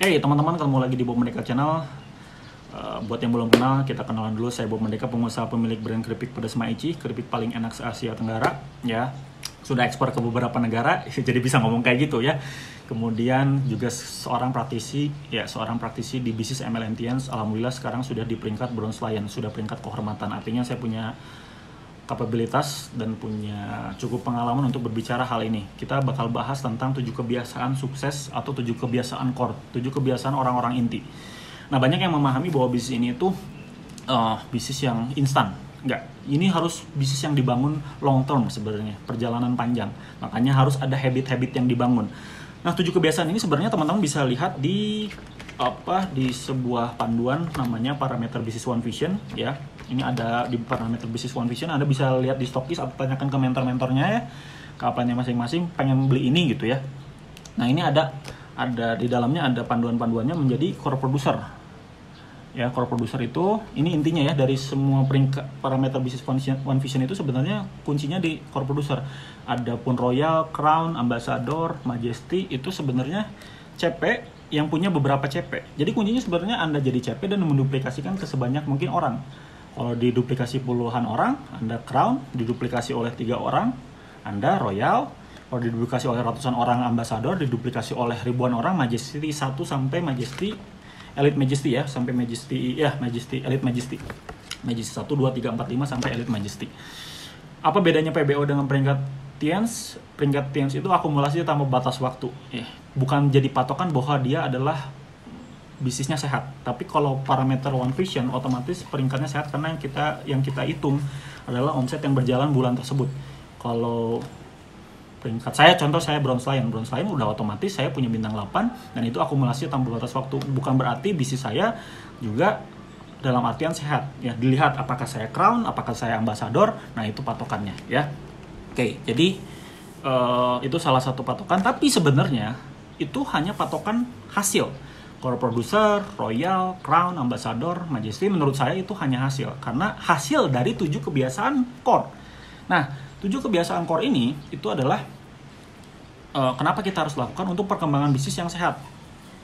Hey teman-teman, ketemu lagi di Bob Merdeka Channel. Buat yang belum kenal, kita kenalan dulu. Saya Bob Merdeka, pengusaha pemilik brand keripik pedas Maici, keripik paling enak se-Asia Tenggara. Ya, sudah ekspor ke beberapa negara, jadi bisa ngomong kayak gitu ya. Kemudian juga seorang praktisi di bisnis MLM. Alhamdulillah sekarang sudah di peringkat Bronze Lion, sudah peringkat kehormatan. Artinya saya punya kapabilitas dan punya cukup pengalaman untuk berbicara hal ini. Kita bakal bahas tentang 7 kebiasaan sukses atau 7 kebiasaan core, 7 kebiasaan orang-orang inti. Nah, banyak yang memahami bahwa bisnis ini itu bisnis yang instan. Enggak, ini harus bisnis yang dibangun long term sebenarnya, perjalanan panjang. Makanya harus ada habit-habit yang dibangun. Nah, 7 kebiasaan ini sebenarnya teman-teman bisa lihat di sebuah panduan namanya parameter bisnis One Vision ya. Ini ada di parameter bisnis One Vision, Anda bisa lihat di Stokis atau tanyakan ke mentor-mentornya ya, kapannya masing-masing pengen beli ini gitu ya. Nah, ini ada di dalamnya ada panduan-panduannya menjadi core producer. Ya, core producer itu ini intinya ya, dari semua peringkat parameter bisnis One Vision itu sebenarnya kuncinya di core producer. Adapun Royal, Crown, Ambassador, Majesty itu sebenarnya CP yang punya beberapa CP. Jadi kuncinya sebenarnya Anda jadi CP dan menduplikasikan ke sebanyak mungkin orang. Kalau diduplikasi puluhan orang, Anda Crown, diduplikasi oleh 3 orang, Anda Royal. Kalau diduplikasi oleh ratusan orang, Ambassador, diduplikasi oleh ribuan orang, Majesty 1 sampai Majesty Elite Majesty ya, sampai Majesty Elite Majesty. Majesty 1, 2, 3, 4, 5 sampai Elite Majesty. Apa bedanya PBO dengan peringkat Tiens? Peringkat Tiens itu akumulasi tanpa batas waktu. Bukan jadi patokan bahwa dia adalah bisnisnya sehat. Tapi kalau parameter One Vision otomatis peringkatnya sehat karena yang kita hitung adalah omset yang berjalan bulan tersebut. Kalau peringkat saya, contoh saya Bronze Lion udah otomatis saya punya bintang 8 dan itu akumulasi tanpa batas waktu. Bukan berarti bisnis saya juga dalam artian sehat. Ya, dilihat apakah saya Crown, apakah saya Ambassador. Nah, itu patokannya ya. Oke, jadi itu salah satu patokan, tapi sebenarnya itu hanya patokan hasil. Core Producer, Royal, Crown, Ambassador, Majesty menurut saya itu hanya hasil. Karena hasil dari 7 kebiasaan core. Nah, 7 kebiasaan core ini itu adalah kenapa kita harus lakukan untuk perkembangan bisnis yang sehat.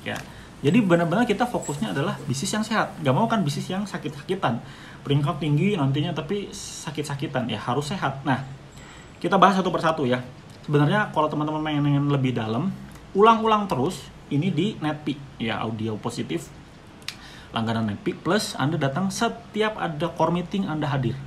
Ya. Jadi benar-benar kita fokusnya adalah bisnis yang sehat. Gak mau kan bisnis yang sakit-sakitan. Peringkat tinggi nantinya tapi sakit-sakitan. Ya, harus sehat. Nah, kita bahas satu persatu ya. Sebenarnya kalau teman-teman pengen lebih dalam, ulang-ulang terus ini di Netpeak ya, audio positif langganan Netpeak plus Anda datang setiap ada core meeting, Anda hadir.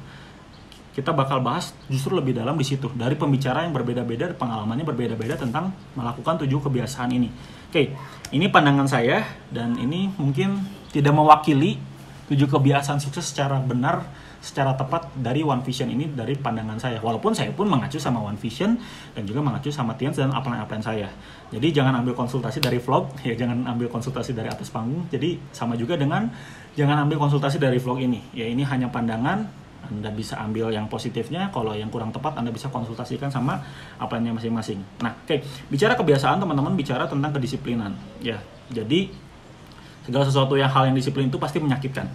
Kita bakal bahas justru lebih dalam di situ, dari pembicara yang berbeda-beda, pengalamannya berbeda-beda tentang melakukan 7 kebiasaan ini. Oke, ini pandangan saya dan ini mungkin tidak mewakili 7 kebiasaan sukses secara benar, secara tepat dari One Vision ini, dari pandangan saya. Walaupun saya pun mengacu sama One Vision dan juga mengacu sama Tiens dan upline saya. Jadi jangan ambil konsultasi dari vlog, ya jangan ambil konsultasi dari atas panggung. Jadi sama juga dengan jangan ambil konsultasi dari vlog ini. Ya, ini hanya pandangan, Anda bisa ambil yang positifnya, kalau yang kurang tepat Anda bisa konsultasikan sama upline-nya masing-masing. Nah, oke, bicara kebiasaan teman-teman bicara tentang kedisiplinan. Ya, jadi segala sesuatu hal yang disiplin itu pasti menyakitkan.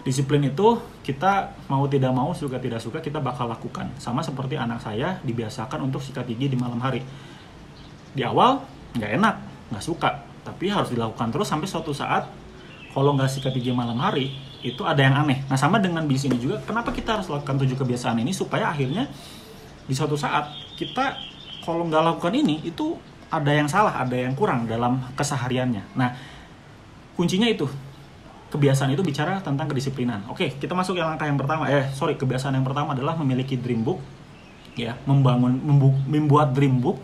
Disiplin itu kita mau tidak mau, suka tidak suka kita bakal lakukan. Sama seperti anak saya dibiasakan untuk sikat gigi di malam hari. Di awal nggak enak, nggak suka, tapi harus dilakukan terus sampai suatu saat kalau nggak sikat gigi malam hari itu ada yang aneh. Nah, sama dengan bisnis ini juga, kenapa kita harus lakukan 7 kebiasaan ini supaya akhirnya di suatu saat kita kalau nggak lakukan ini itu ada yang salah, ada yang kurang dalam kesehariannya. Nah, kuncinya itu. Kebiasaan itu bicara tentang kedisiplinan. Oke, kita masuk ke langkah yang pertama. Kebiasaan yang pertama adalah memiliki dream book. Ya, membuat dream book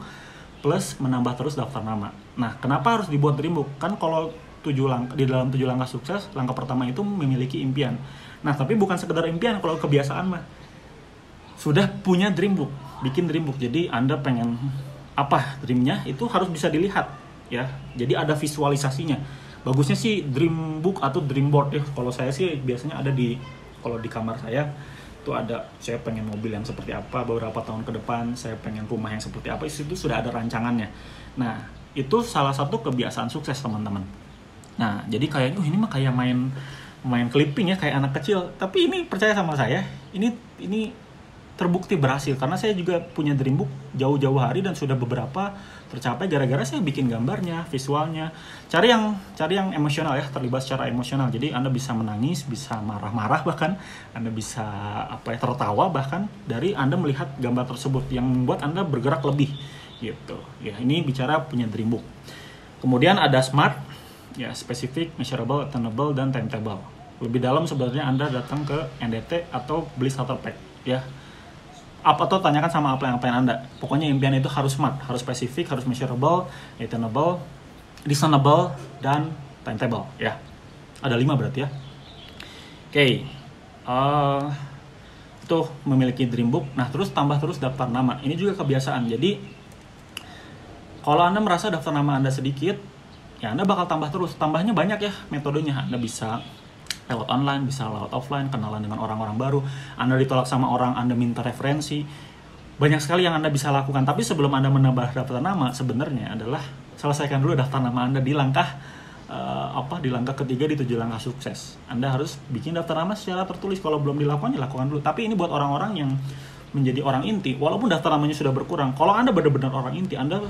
plus menambah terus daftar nama. Nah, kenapa harus dibuat dream book? Kan kalau di dalam 7 langkah sukses, langkah pertama itu memiliki impian. Nah, tapi bukan sekedar impian, kalau kebiasaan mah sudah punya dream book, bikin dream book. Jadi Anda pengen apa dreamnya itu harus bisa dilihat ya. Jadi ada visualisasinya. Bagusnya sih dream book atau dream board ya. Kalau saya sih biasanya ada kalau di kamar saya itu ada, saya pengen mobil yang seperti apa beberapa tahun ke depan, saya pengen rumah yang seperti apa, itu sudah ada rancangannya. Nah, itu salah satu kebiasaan sukses teman-teman. Nah, jadi kayaknya ini mah kayak main clipping ya, kayak anak kecil. Tapi ini percaya sama saya, ini terbukti berhasil, karena saya juga punya Dreambook jauh-jauh hari dan sudah beberapa tercapai gara-gara saya bikin gambarnya, visualnya. Cari yang emosional ya, terlibat secara emosional. Jadi Anda bisa menangis, bisa marah-marah, bahkan Anda bisa tertawa bahkan dari Anda melihat gambar tersebut yang membuat Anda bergerak lebih gitu. Ya, ini bicara punya Dreambook. Kemudian ada SMART, ya, specific, measurable, attainable, dan timetable. Lebih dalam sebenarnya Anda datang ke NDT atau beli starter pack ya. Apa tuh, tanyakan sama apa yang Anda. Pokoknya impian itu harus SMART, harus spesifik, harus measurable, attainable, reasonable, dan timetable ya. Ada 5 berarti ya. Oke. Itu memiliki Dreambook. Nah, terus tambah terus daftar nama. Ini juga kebiasaan. Jadi kalau Anda merasa daftar nama Anda sedikit, ya Anda bakal tambah terus. Tambahnya banyak ya metodenya. Anda bisa lewat online, bisa lewat offline, kenalan dengan orang-orang baru. Anda ditolak sama orang, Anda minta referensi. Banyak sekali yang Anda bisa lakukan. Tapi sebelum Anda menambah daftar nama, sebenarnya adalah selesaikan dulu daftar nama Anda di langkah di langkah ketiga di 7 langkah sukses. Anda harus bikin daftar nama secara tertulis. Kalau belum dilakukan, dilakukan dulu. Tapi ini buat orang-orang yang menjadi orang inti, walaupun daftar namanya sudah berkurang. Kalau Anda benar-benar orang inti, Anda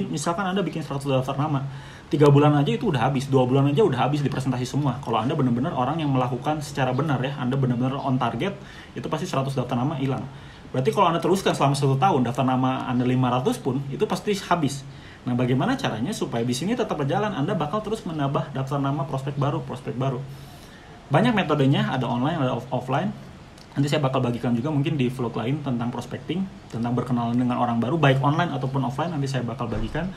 misalkan Anda bikin 100 daftar nama, 3 bulan aja itu udah habis, 2 bulan aja udah habis di presentasi semua. Kalau Anda benar-benar orang yang melakukan secara benar ya, Anda benar-benar on target, itu pasti 100 daftar nama hilang. Berarti kalau Anda teruskan selama 1 tahun, daftar nama Anda 500 pun, itu pasti habis. Nah, bagaimana caranya supaya di sini tetap berjalan? Anda bakal terus menambah daftar nama prospek baru. Banyak metodenya, ada online, ada offline. Nanti saya bakal bagikan juga mungkin di vlog lain tentang prospecting, tentang berkenalan dengan orang baru, baik online ataupun offline. Nanti saya bakal bagikan.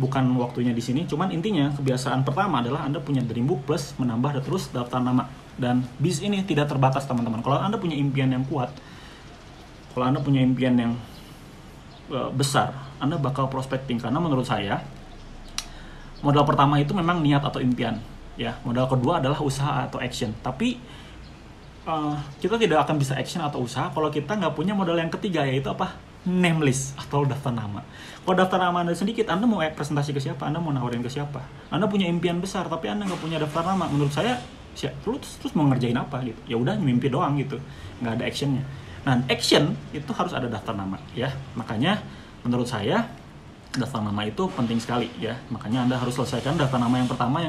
Bukan waktunya di sini, cuman intinya kebiasaan pertama adalah Anda punya Dreambook plus menambah terus daftar nama. Dan bis ini tidak terbatas teman-teman. Kalau Anda punya impian yang kuat, kalau Anda punya impian yang besar, Anda bakal prospecting. Karena menurut saya modal pertama itu memang niat atau impian ya. Modal kedua adalah usaha atau action. Tapi kita tidak akan bisa action atau usaha kalau kita nggak punya modal yang ketiga, yaitu apa? Name list atau daftar nama. Kalau daftar nama Anda sedikit, Anda mau presentasi ke siapa? Anda mau nawarin ke siapa? Anda punya impian besar tapi Anda nggak punya daftar nama. Menurut saya terus mau ngerjain apa gitu? Ya udah mimpi doang gitu, nggak ada actionnya. Nah, action itu harus ada daftar nama ya. Makanya menurut saya daftar nama itu penting sekali ya. Makanya Anda harus selesaikan daftar nama yang pertama,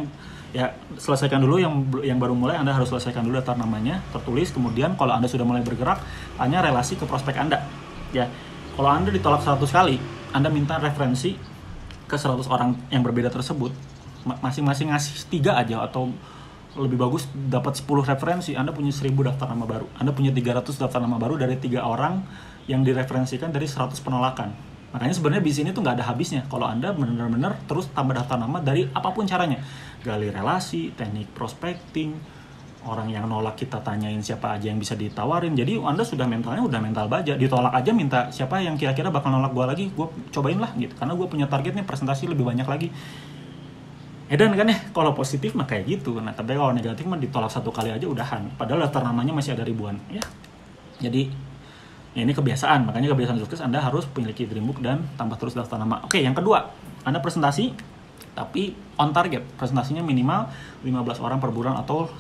selesaikan dulu yang baru mulai. Anda harus selesaikan dulu daftar namanya tertulis. Kemudian kalau Anda sudah mulai bergerak, tanya relasi ke prospek Anda ya. Kalau Anda ditolak 100 kali, Anda minta referensi ke 100 orang yang berbeda tersebut, masing-masing ngasih 3 aja, atau lebih bagus dapat 10 referensi, Anda punya 1000 daftar nama baru. Anda punya 300 daftar nama baru dari 3 orang yang direferensikan dari 100 penolakan. Makanya sebenarnya di sini tuh nggak ada habisnya kalau Anda benar-benar terus tambah daftar nama dari apapun caranya. Gali relasi, teknik prospecting, orang yang nolak kita tanyain siapa aja yang bisa ditawarin. Jadi Anda sudah mental baja. Ditolak aja minta siapa yang kira-kira bakal nolak gue lagi, gue cobain lah gitu. Karena gue punya targetnya presentasi lebih banyak lagi. Dan kan ya, kalau positif mah kayak gitu. Nah, tapi kalau negatif mah ditolak 1 kali aja udahan. Padahal daftar namanya masih ada ribuan ya. Jadi ya ini kebiasaan. Makanya kebiasaan sukses Anda harus memiliki Dreambook dan tambah terus daftar nama. Oke, yang kedua, Anda presentasi tapi on target, presentasinya minimal 15 orang per bulan atau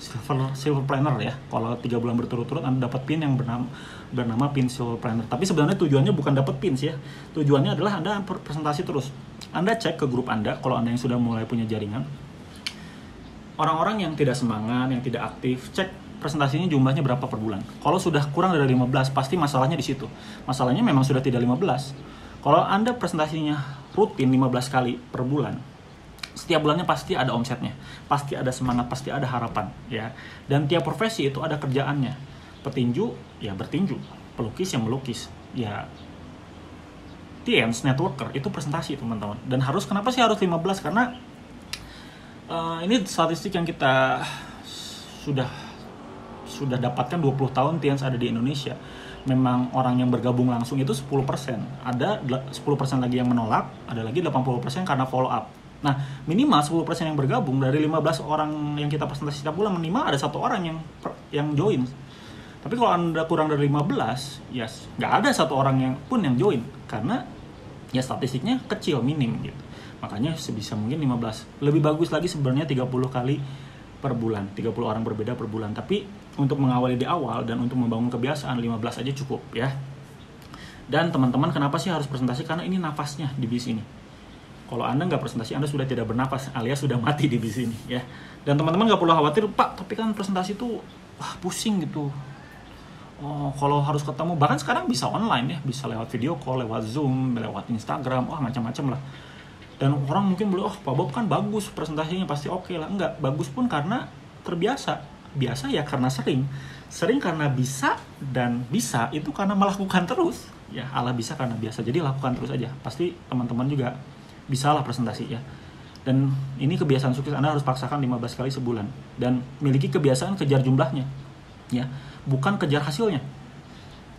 silver planner ya. Kalau 3 bulan berturut-turut Anda dapat pin yang bernama pin silver planner. Tapi sebenarnya tujuannya bukan dapat pins ya. Tujuannya adalah Anda presentasi terus. Anda cek ke grup Anda, kalau Anda yang sudah mulai punya jaringan, orang-orang yang tidak semangat, yang tidak aktif, cek presentasinya jumlahnya berapa per bulan. Kalau sudah kurang dari 15, pasti masalahnya di situ. Masalahnya memang sudah tidak 15. Kalau Anda presentasinya rutin 15 kali per bulan, setiap bulannya pasti ada omsetnya, pasti ada semangat, pasti ada harapan ya. Dan tiap profesi itu ada kerjaannya. Petinju ya bertinju, pelukis yang melukis ya. TNs, networker itu presentasi teman-teman. Dan kenapa sih harus 15? Karena ini statistik yang kita sudah dapatkan 20 tahun TNs ada di Indonesia. Memang orang yang bergabung langsung itu 10%. Ada 10% lagi yang menolak, ada lagi 80% karena follow up. Nah, minimal 10% yang bergabung dari 15 orang yang kita presentasi setiap bulan, minimal ada 1 orang yang join. Tapi kalau Anda kurang dari 15, ya nggak ada 1 orang pun yang join. Karena ya statistiknya kecil, minim gitu. Makanya sebisa mungkin 15. Lebih bagus lagi sebenarnya 30 kali per bulan, 30 orang berbeda per bulan. Tapi untuk mengawali di awal dan untuk membangun kebiasaan 15 aja cukup ya. Dan teman-teman kenapa sih harus presentasi? Karena ini nafasnya di bisnis ini. Kalau Anda nggak presentasi, Anda sudah tidak bernafas alias sudah mati di bisnis ini ya. Dan teman-teman nggak perlu khawatir, Pak, tapi kan presentasi itu pusing gitu. Oh, kalau harus ketemu, bahkan sekarang bisa online ya, bisa lewat video call, lewat Zoom, lewat Instagram, macam-macam lah. Dan orang mungkin bilang, Pak Bob kan bagus presentasinya, pasti oke lah. Enggak, bagus pun karena terbiasa. Biasa ya karena sering. Sering karena bisa, dan bisa itu karena melakukan terus. Ya, Allah bisa karena biasa. Jadi lakukan terus aja. Pasti teman-teman juga bisa lah presentasi ya. Dan ini kebiasaan sukses, Anda harus paksakan 15 kali sebulan. Dan miliki kebiasaan kejar jumlahnya. Ya, bukan kejar hasilnya.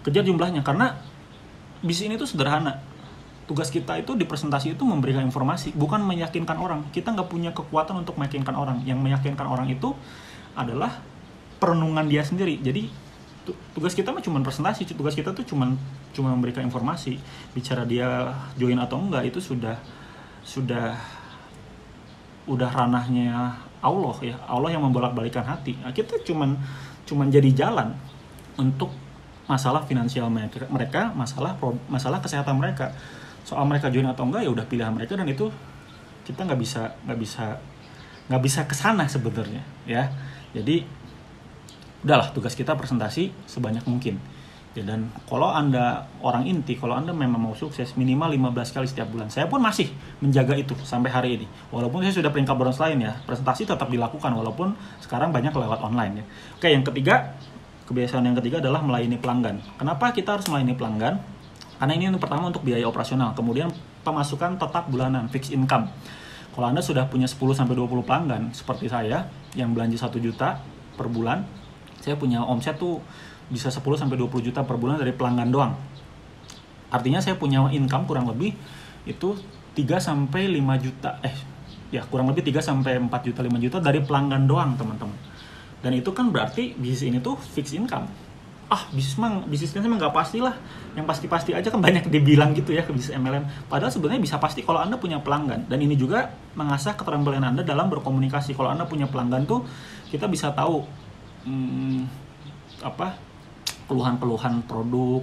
Kejar jumlahnya, karena bisnis ini tuh sederhana. Tugas kita itu di presentasi itu memberikan informasi, bukan meyakinkan orang. Kita nggak punya kekuatan untuk meyakinkan orang. Yang meyakinkan orang itu adalah perenungan dia sendiri. Jadi tugas kita mah cuma presentasi, tugas kita tuh cuma memberikan informasi. Bicara dia join atau enggak itu sudah ranahnya Allah ya. Allah yang membolak-balikan hati. Nah, kita cuma jadi jalan untuk masalah finansial mereka, masalah kesehatan mereka. Soal mereka join atau enggak ya udah pilihan mereka, dan itu kita nggak bisa kesana sebenarnya ya. Jadi udahlah, tugas kita presentasi sebanyak mungkin ya. Dan kalau Anda orang inti, kalau Anda memang mau sukses, minimal 15 kali setiap bulan. Saya pun masih menjaga itu sampai hari ini, walaupun saya sudah peringkat bronze lain ya. Presentasi tetap dilakukan walaupun sekarang banyak lewat online ya. Oke, yang ketiga, kebiasaan yang ketiga adalah melayani pelanggan. Kenapa kita harus melayani pelanggan? Karena ini yang pertama untuk biaya operasional, kemudian pemasukan tetap bulanan, fixed income. Kalau Anda sudah punya 10-20 pelanggan seperti saya yang belanja 1 juta per bulan, saya punya omset tuh bisa 10-20 juta per bulan dari pelanggan doang. Artinya saya punya income kurang lebih itu 3-5 juta, kurang lebih 3-4 juta, 5 juta dari pelanggan doang, teman-teman. Dan itu kan berarti bisnis ini tuh fixed income. Bisnisnya emang nggak pasti lah. Yang pasti-pasti aja kan banyak dibilang gitu ya ke bisnis MLM. Padahal sebenarnya bisa pasti kalau Anda punya pelanggan. Dan ini juga mengasah keterampilan Anda dalam berkomunikasi. Kalau Anda punya pelanggan tuh, kita bisa tahu keluhan-keluhan produk.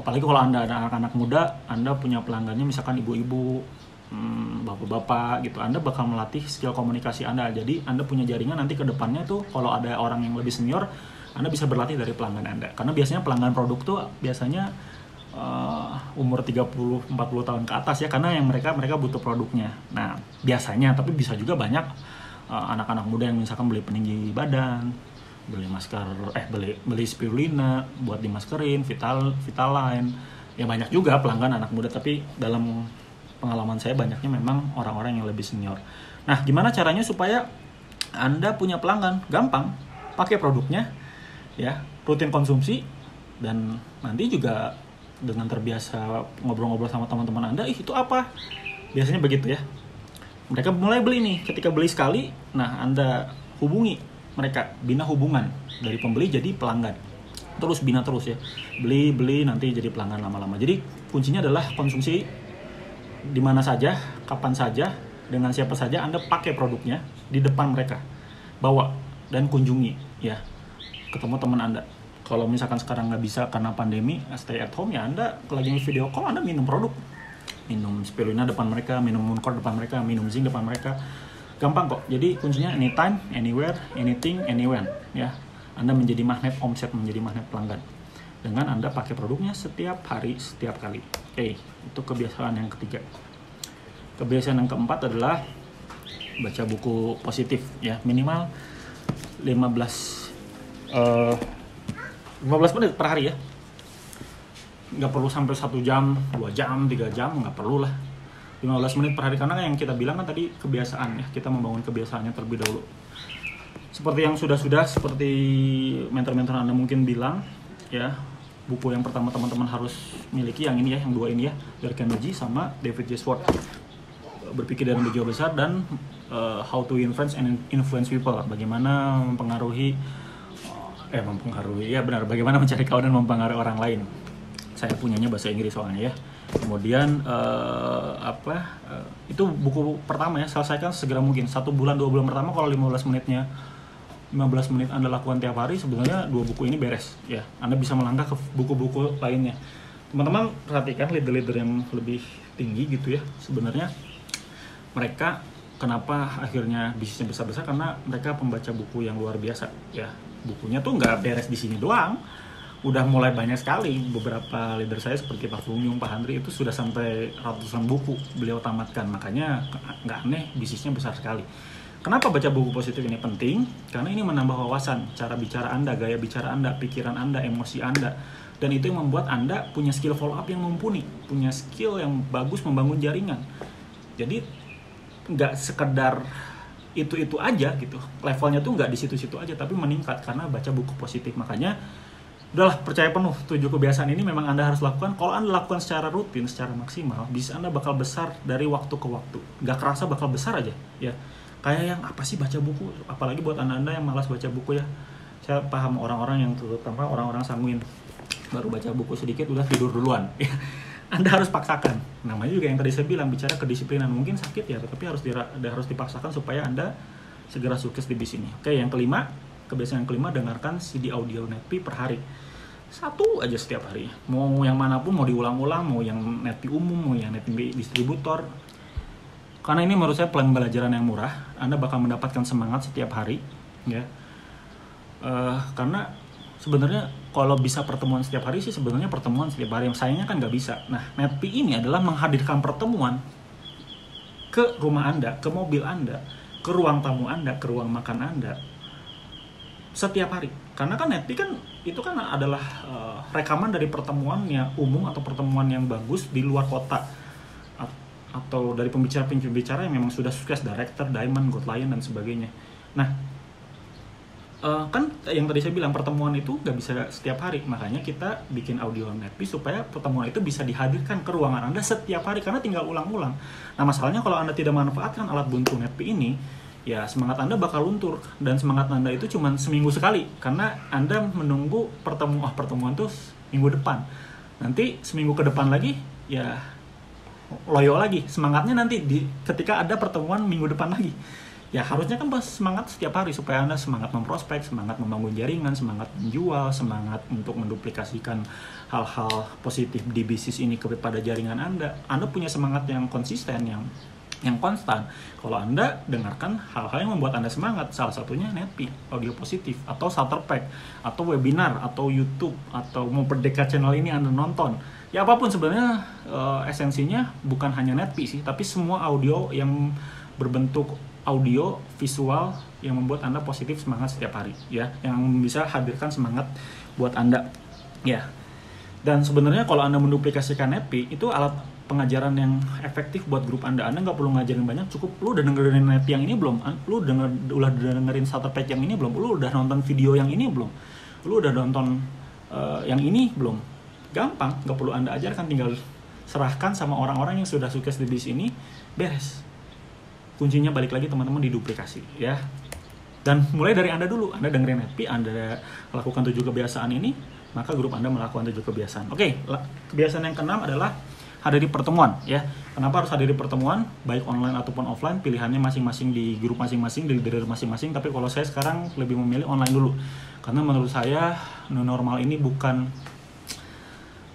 Apalagi kalau Anda ada anak-anak muda, Anda punya pelanggannya misalkan ibu-ibu, bapak-bapak gitu. Anda bakal melatih skill komunikasi Anda. Jadi Anda punya jaringan nanti ke depannya tuh kalau ada orang yang lebih senior, Anda bisa berlatih dari pelanggan Anda. Karena biasanya pelanggan produk tuh biasanya umur 30-40 tahun ke atas ya, karena yang mereka butuh produknya. Nah, biasanya, tapi bisa juga banyak anak-anak muda yang misalkan beli peninggi badan, beli masker, beli spirulina buat dimaskerin, Vitaline. Ya banyak juga pelanggan anak muda, tapi dalam pengalaman saya banyaknya memang orang-orang yang lebih senior. Nah, gimana caranya supaya Anda punya pelanggan? Gampang, pakai produknya ya, rutin konsumsi, dan nanti juga dengan terbiasa ngobrol-ngobrol sama teman-teman Anda, itu apa? Biasanya begitu ya. Mereka mulai beli nih, ketika beli sekali, nah Anda hubungi mereka, bina hubungan dari pembeli jadi pelanggan. Terus bina terus ya. Beli nanti jadi pelanggan lama-lama. Jadi kuncinya adalah konsumsi di mana saja, kapan saja, dengan siapa saja Anda pakai produknya di depan mereka. Bawa dan kunjungi ya. Ketemu teman Anda. Kalau misalkan sekarang nggak bisa karena pandemi, stay at home ya, Anda lagi video call, Anda minum produk. Minum spirulina depan mereka, minum Mooncore depan mereka, minum zinc depan mereka. Gampang kok. Jadi kuncinya anytime, anywhere, anything, anywhere ya. Anda menjadi magnet omset, menjadi magnet pelanggan dengan Anda pakai produknya setiap hari, setiap kali. Oke, itu kebiasaan yang ketiga. Kebiasaan yang keempat adalah baca buku positif ya, minimal 15 menit per hari ya. Nggak perlu sampai 1 jam, 2 jam, 3 jam, nggak perlu lah. 15 menit per hari, karena yang kita bilang kan tadi kebiasaan ya, kita membangun kebiasaannya terlebih dahulu. Seperti yang seperti mentor-mentor Anda mungkin bilang ya, buku yang pertama teman-teman harus miliki yang ini ya, yang 2 ini ya, dari Carnegie sama David J. Schwartz, berpikir dari jauh besar, dan How to Influence and Influence People, bagaimana bagaimana mencari kawan dan mempengaruhi orang lain. Saya punyanya bahasa Inggris soalnya ya. Kemudian itu buku pertama ya, selesaikan segera mungkin. 1 bulan 2 bulan pertama kalau 15 menitnya 15 menit Anda lakukan tiap hari, sebenarnya 2 buku ini beres ya. Anda bisa melangkah ke buku-buku lainnya. Teman-teman perhatikan leader-leader yang lebih tinggi gitu ya, sebenarnya mereka kenapa akhirnya bisnisnya besar-besar, karena mereka pembaca buku yang luar biasa ya. Bukunya tuh nggak beres di sini doang, udah mulai banyak sekali. Beberapa leader saya seperti Pak Fung Yung, Pak Handri itu sudah sampai ratusan buku beliau tamatkan. Makanya nggak aneh bisnisnya besar sekali. Kenapa baca buku positif ini penting? Karena ini menambah wawasan, cara bicara Anda, gaya bicara Anda, pikiran Anda, emosi Anda. Dan itu yang membuat Anda punya skill follow up yang mumpuni, punya skill yang bagus membangun jaringan. Jadi nggak sekedar itu aja gitu, levelnya tuh nggak di situ-situ aja, tapi meningkat karena baca buku positif. Makanya udahlah, percaya penuh 7 kebiasaan ini memang Anda harus lakukan. Kalau Anda lakukan secara rutin, secara maksimal, bisnis Anda bakal besar dari waktu ke waktu. Nggak kerasa bakal besar aja ya. Kayak yang apa sih baca buku, apalagi buat Anda yang malas baca buku ya. Saya paham orang-orang yang terutama orang-orang sanguin, baru baca buku sedikit udah tidur duluan. Anda harus paksakan. Namanya juga yang tadi saya bilang, bicara kedisiplinan. Mungkin sakit ya, tetapi harus dipaksakan supaya Anda segera sukses di bisnis ini. Oke, yang kelima, kebiasaan yang kelima, dengarkan CD audio Netpi per hari. 1 aja setiap hari. Mau yang manapun, mau diulang-ulang, mau yang Netpi umum, mau yang Netpi distributor. Karena ini menurut saya pembelajaran yang murah. Anda bakal mendapatkan semangat setiap hari ya. Karena sebenarnya kalau bisa pertemuan setiap hari sih, sebenarnya pertemuan setiap hari, yang sayangnya kan nggak bisa. Nah, Netpi ini adalah menghadirkan pertemuan ke rumah Anda, ke mobil Anda, ke ruang tamu Anda, ke ruang makan Anda setiap hari. Karena kan Netpi kan itu kan adalah rekaman dari pertemuan yang umum atau pertemuan yang bagus di luar kota, atau dari pembicara-pembicara yang memang sudah sukses, director, diamond, gold lion dan sebagainya. Nah, kan yang tadi saya bilang pertemuan itu nggak bisa setiap hari, makanya kita bikin audio Netpi supaya pertemuan itu bisa dihadirkan ke ruangan Anda setiap hari, karena tinggal ulang-ulang. Nah, masalahnya kalau Anda tidak memanfaatkan alat buntu Netpi ini, ya semangat Anda bakal luntur, dan semangat Anda itu cuma seminggu sekali, karena Anda menunggu pertemuan tuh minggu depan. Nanti seminggu ke depan lagi, ya loyo lagi semangatnya nanti ketika ada pertemuan minggu depan lagi. Ya harusnya kan pas semangat setiap hari supaya Anda semangat memprospek, semangat membangun jaringan, semangat menjual, semangat untuk menduplikasikan hal-hal positif di bisnis ini kepada jaringan Anda. Anda punya semangat yang konsisten, yang konstan. Kalau Anda dengarkan hal-hal yang membuat Anda semangat, salah satunya Netpi, audio positif, atau starter pack, atau webinar, atau YouTube, atau mau Merdeka channel ini Anda nonton. Ya apapun sebenarnya esensinya bukan hanya Netpi sih, tapi semua audio yang berbentuk audio visual yang membuat Anda positif, semangat setiap hari ya, yang bisa hadirkan semangat buat Anda ya. Dan sebenarnya kalau Anda menduplikasikan Netpi, itu alat pengajaran yang efektif buat grup Anda. Anda nggak perlu ngajarin banyak, cukup lu udah dengerin Netpi yang ini belum? Lu udah dengerin starter pack yang ini belum? Lu udah nonton video yang ini belum? Lu udah nonton yang ini belum? Gampang, nggak perlu Anda ajarkan, tinggal serahkan sama orang-orang yang sudah sukses di bisnis ini, beres. Kuncinya balik lagi teman-teman di duplikasi ya. Dan mulai dari Anda dulu, Anda dengerin Netpi, Anda lakukan 7 kebiasaan ini, maka grup Anda melakukan 7 kebiasaan. Oke, kebiasaan yang keenam adalah hadiri pertemuan ya. Kenapa harus hadiri pertemuan, baik online ataupun offline? Pilihannya masing-masing di grup masing-masing, di leader masing-masing. Tapi kalau saya sekarang lebih memilih online dulu, karena menurut saya new normal ini bukan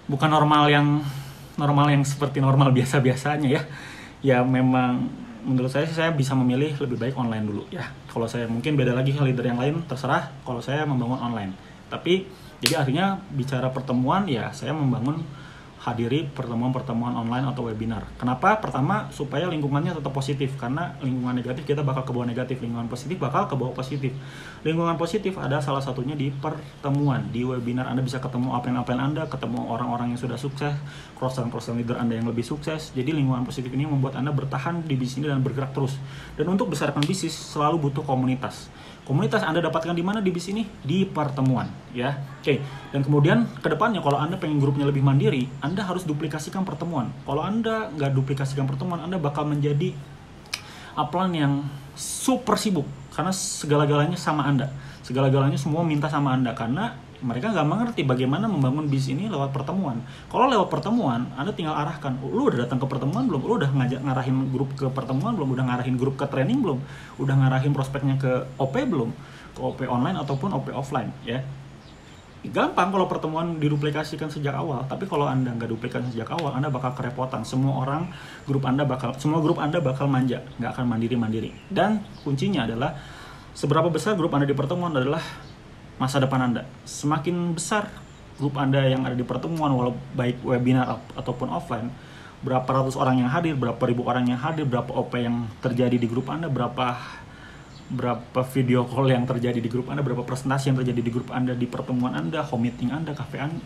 normal yang seperti normal biasa-biasanya ya. Ya memang menurut saya bisa memilih lebih baik online dulu ya. Kalau saya mungkin beda lagi leader yang lain, terserah. Kalau saya membangun online. Tapi jadi akhirnya bicara pertemuan ya, saya membangun hadiri pertemuan-pertemuan online atau webinar. Kenapa? Pertama, supaya lingkungannya tetap positif, karena lingkungan negatif kita bakal kebawa negatif, lingkungan positif bakal kebawa positif. Lingkungan positif ada salah satunya di pertemuan, di webinar. Anda bisa ketemu upline Anda, ketemu orang-orang yang sudah sukses, cross-sell leader Anda yang lebih sukses. Jadi lingkungan positif ini membuat Anda bertahan di bisnis ini dan bergerak terus. Dan untuk besarkan bisnis selalu butuh komunitas. Komunitas Anda dapatkan di mana di bisnis ini? Di pertemuan, ya. Oke. Dan kemudian ke depannya kalau Anda pengen grupnya lebih mandiri, Anda harus duplikasikan pertemuan. Kalau Anda nggak duplikasikan pertemuan, Anda bakal menjadi upline yang super sibuk karena segala-galanya sama Anda. Segala-galanya semua minta sama Anda, karena Mereka nggak mengerti bagaimana membangun bisnis ini lewat pertemuan. Kalau lewat pertemuan, Anda tinggal arahkan, lu udah datang ke pertemuan belum? Lu udah ngarahin grup ke pertemuan belum? Udah ngarahin grup ke training belum? Udah ngarahin prospeknya ke OP belum? Ke OP online ataupun OP offline, ya. Gampang kalau pertemuan diduplikasikan sejak awal, tapi kalau Anda nggak duplikasi sejak awal, Anda bakal kerepotan. Semua grup Anda bakal manja, nggak akan mandiri. Dan kuncinya adalah seberapa besar grup Anda di pertemuan adalah masa depan Anda. Semakin besar grup Anda yang ada di pertemuan, walau baik webinar ataupun offline, berapa ratus orang yang hadir, berapa ribu orang yang hadir, berapa OP yang terjadi di grup Anda, berapa video call yang terjadi di grup Anda, berapa presentasi yang terjadi di grup Anda, di pertemuan Anda, home meeting Anda,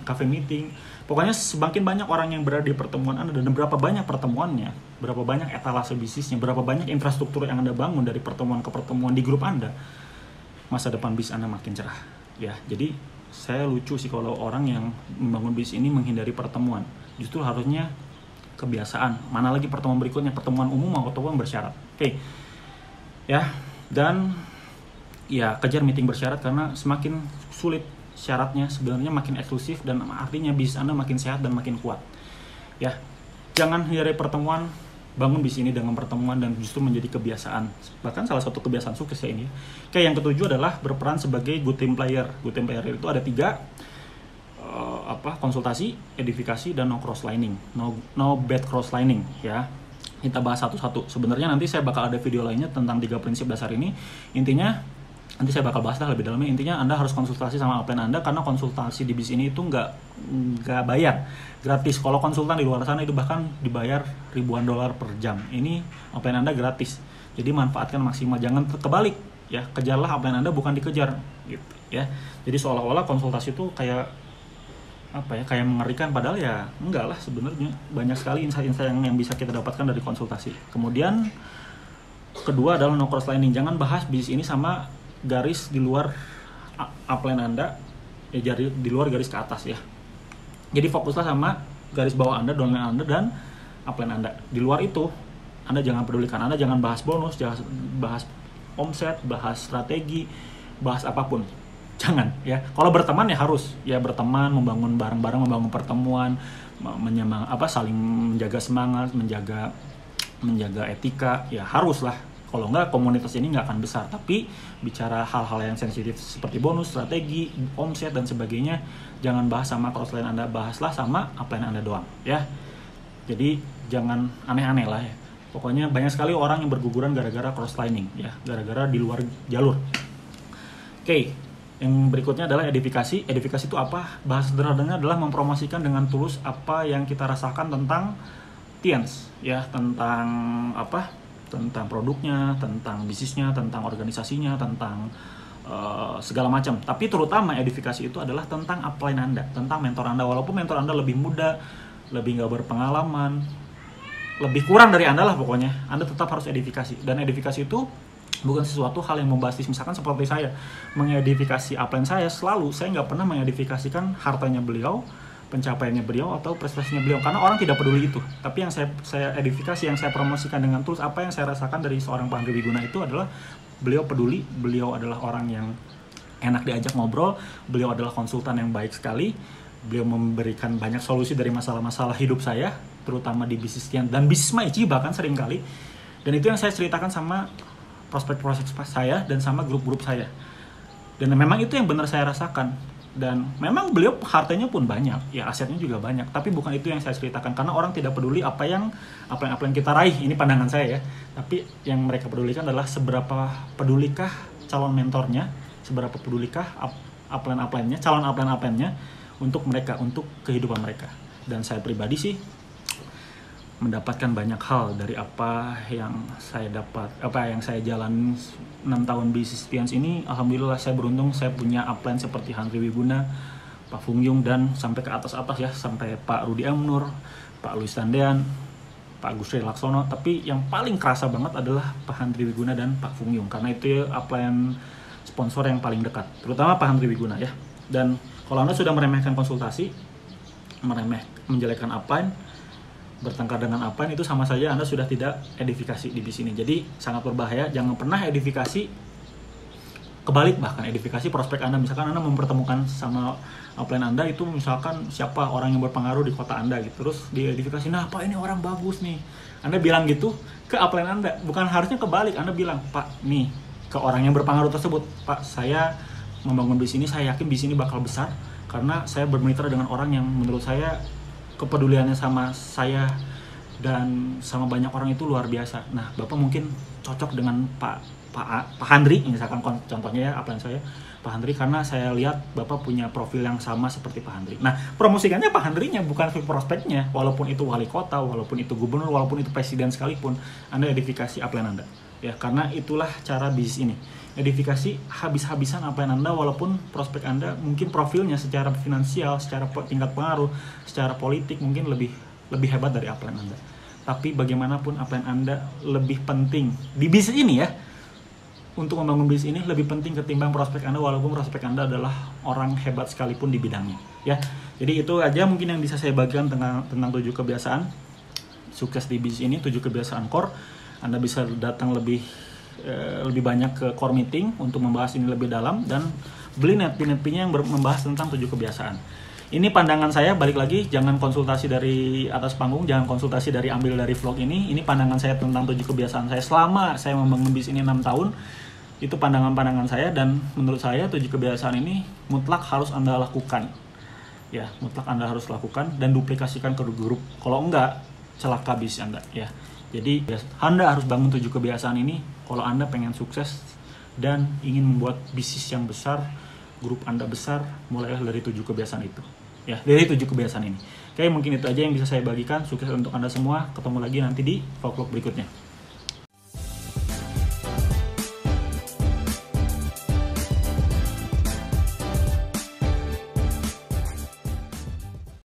cafe meeting. Pokoknya semakin banyak orang yang berada di pertemuan Anda dan berapa banyak pertemuannya, berapa banyak etalase bisnisnya, berapa banyak infrastruktur yang Anda bangun dari pertemuan ke pertemuan di grup Anda, masa depan bisnis Anda makin cerah. Ya, jadi saya lucu sih kalau orang yang membangun bisnis ini menghindari pertemuan. Justru harusnya kebiasaan. Mana lagi pertemuan berikutnya, pertemuan umum ataupun bersyarat. Oke. Ya. Dan ya kejar meeting bersyarat, karena semakin sulit syaratnya sebenarnya makin eksklusif, dan artinya bisnis Anda makin sehat dan makin kuat. Ya, jangan hindari pertemuan, bangun bisnis ini dengan pertemuan dan justru menjadi kebiasaan. Bahkan salah satu kebiasaan sukses ya ini. Oke, yang ketujuh adalah berperan sebagai good team player. Good team player itu ada 3. Konsultasi, edifikasi, dan no cross lining. No bad cross lining, ya. Kita bahas satu-satu. Sebenarnya nanti saya bakal ada video lainnya tentang 3 prinsip dasar ini. Intinya nanti saya bakal bahas lebih dalamnya. Intinya Anda harus konsultasi sama upline Anda, karena konsultasi di bisnis ini itu nggak bayar, gratis. Kalau konsultan di luar sana itu bahkan dibayar ribuan dolar per jam. Ini upline Anda gratis. Jadi manfaatkan maksimal, jangan kebalik ya. Kejarlah upline Anda, bukan dikejar gitu ya. Jadi seolah-olah konsultasi itu kayak kayak mengerikan, padahal ya enggak lah sebenarnya. Banyak sekali insight-insight yang bisa kita dapatkan dari konsultasi. Kemudian kedua adalah no cross lining. Jangan bahas bisnis ini sama garis di luar upline Anda, jadi di luar garis ke atas ya. Jadi fokuslah sama garis bawah Anda, downline Anda, dan upline Anda. Di luar itu Anda jangan pedulikan. Anda jangan bahas bonus, jangan bahas omset, bahas strategi, bahas apapun. Jangan ya. Kalau berteman ya harus ya berteman, membangun bareng-bareng, membangun pertemuan, saling menjaga semangat, menjaga etika, ya haruslah. Kalau enggak, komunitas ini nggak akan besar. Tapi bicara hal-hal yang sensitif seperti bonus, strategi, omset dan sebagainya, jangan bahas sama crossline Anda, bahaslah sama upline Anda doang ya. Jadi jangan aneh-aneh lah ya. Pokoknya banyak sekali orang yang berguguran gara-gara crosslining ya, gara-gara di luar jalur. Oke. Yang berikutnya adalah edifikasi. Edifikasi itu apa? Bahasa sederhananya adalah mempromosikan dengan tulus apa yang kita rasakan tentang Tiens, ya, tentang tentang produknya, tentang bisnisnya, tentang organisasinya, tentang segala macam. Tapi terutama edifikasi itu adalah tentang upline Anda, tentang mentor Anda. Walaupun mentor Anda lebih muda, lebih nggak berpengalaman, lebih kurang dari Anda lah pokoknya, Anda tetap harus edifikasi. Dan edifikasi itu bukan sesuatu hal yang membastis. Misalkan seperti saya mengedifikasi upline saya nggak pernah mengedifikasikan hartanya beliau, pencapaiannya beliau, atau prestasinya beliau, karena orang tidak peduli itu. Tapi yang saya edifikasi, yang saya promosikan dengan tools, apa yang saya rasakan dari seorang Pak Andri Wiguna itu adalah beliau peduli, beliau adalah orang yang enak diajak ngobrol, beliau adalah konsultan yang baik sekali, beliau memberikan banyak solusi dari masalah-masalah hidup saya, terutama di bisnis dan bisnis Maichi bahkan seringkali. Dan itu yang saya ceritakan sama prospek-prospek saya dan sama grup-grup saya. Dan memang itu yang benar saya rasakan. Dan memang beliau hartanya pun banyak, ya asetnya juga banyak. Tapi bukan itu yang saya ceritakan, karena orang tidak peduli apa yang kita raih. Ini pandangan saya ya. Tapi yang mereka pedulikan adalah seberapa pedulikah calon mentornya, seberapa pedulikah upline-upline-nya, calon upline-upline-nya untuk mereka, untuk kehidupan mereka. Dan saya pribadi sih mendapatkan banyak hal dari apa yang saya jalan 6 tahun bisnis Tiens ini. Alhamdulillah saya beruntung, saya punya upline seperti Andri Wiguna, Pak Fung Yung, dan sampai ke atas-atas ya, sampai Pak Rudi Amnur, Pak Luis Tandean, Pak Gusri Laksono. Tapi yang paling kerasa banget adalah Pak Andri Wiguna dan Pak Fung Yung, karena itu upline sponsor yang paling dekat, terutama Pak Andri Wiguna ya. Dan kalau Anda sudah meremehkan konsultasi, menjelekkan upline, bertengkar dengan upline, itu sama saja Anda sudah tidak edifikasi di bisnis ini. Jadi sangat berbahaya. Jangan pernah edifikasi kebalik, bahkan edifikasi prospek Anda. Misalkan Anda mempertemukan sama upline Anda itu misalkan siapa orang yang berpengaruh di kota Anda gitu, terus diedifikasi, nah Pak ini orang bagus nih, Anda bilang gitu ke upline Anda. Bukan harusnya kebalik, Anda bilang, Pak nih ke orang yang berpengaruh tersebut, Pak saya membangun bisnis ini, saya yakin bisnis ini bakal besar karena saya bermitra dengan orang yang menurut saya kepeduliannya sama saya dan sama banyak orang itu luar biasa. Nah Bapak mungkin cocok dengan Pak Handri misalkan contohnya ya, upline saya Pak Handri, karena saya lihat Bapak punya profil yang sama seperti Pak Handri. Nah promosikannya Pak Handrinya, bukan prospeknya, walaupun itu wali kota, walaupun itu gubernur, walaupun itu presiden sekalipun, Anda edifikasi upline Anda ya, karena itulah cara bisnis ini. Edifikasi habis-habisan upline Anda, walaupun prospek Anda mungkin profilnya secara finansial, secara tingkat pengaruh, secara politik mungkin lebih hebat dari upline Anda. Tapi bagaimanapun upline Anda lebih penting di bisnis ini ya. Untuk membangun bisnis ini lebih penting ketimbang prospek Anda, walaupun prospek Anda adalah orang hebat sekalipun di bidangnya ya. Jadi itu aja mungkin yang bisa saya bagikan tentang 7 kebiasaan sukses di bisnis ini, 7 kebiasaan core. Anda bisa datang lebih banyak ke core meeting untuk membahas ini lebih dalam, dan beli netpin-netpinnya yang membahas tentang 7 kebiasaan. Ini pandangan saya, balik lagi, jangan konsultasi dari atas panggung, jangan konsultasi dari ambil dari vlog ini. Ini pandangan saya tentang 7 kebiasaan saya selama saya membangun bisnis ini 6 tahun. Itu pandangan-pandangan saya, dan menurut saya 7 kebiasaan ini mutlak harus Anda lakukan. Ya, mutlak Anda harus lakukan dan duplikasikan ke grup. Kalau enggak, celaka bisnis Anda ya. Jadi Anda harus bangun 7 kebiasaan ini kalau Anda pengen sukses dan ingin membuat bisnis yang besar, grup Anda besar, mulailah dari 7 kebiasaan itu. Ya, dari 7 kebiasaan ini. Oke, mungkin itu aja yang bisa saya bagikan. Sukses untuk Anda semua. Ketemu lagi nanti di vlog berikutnya.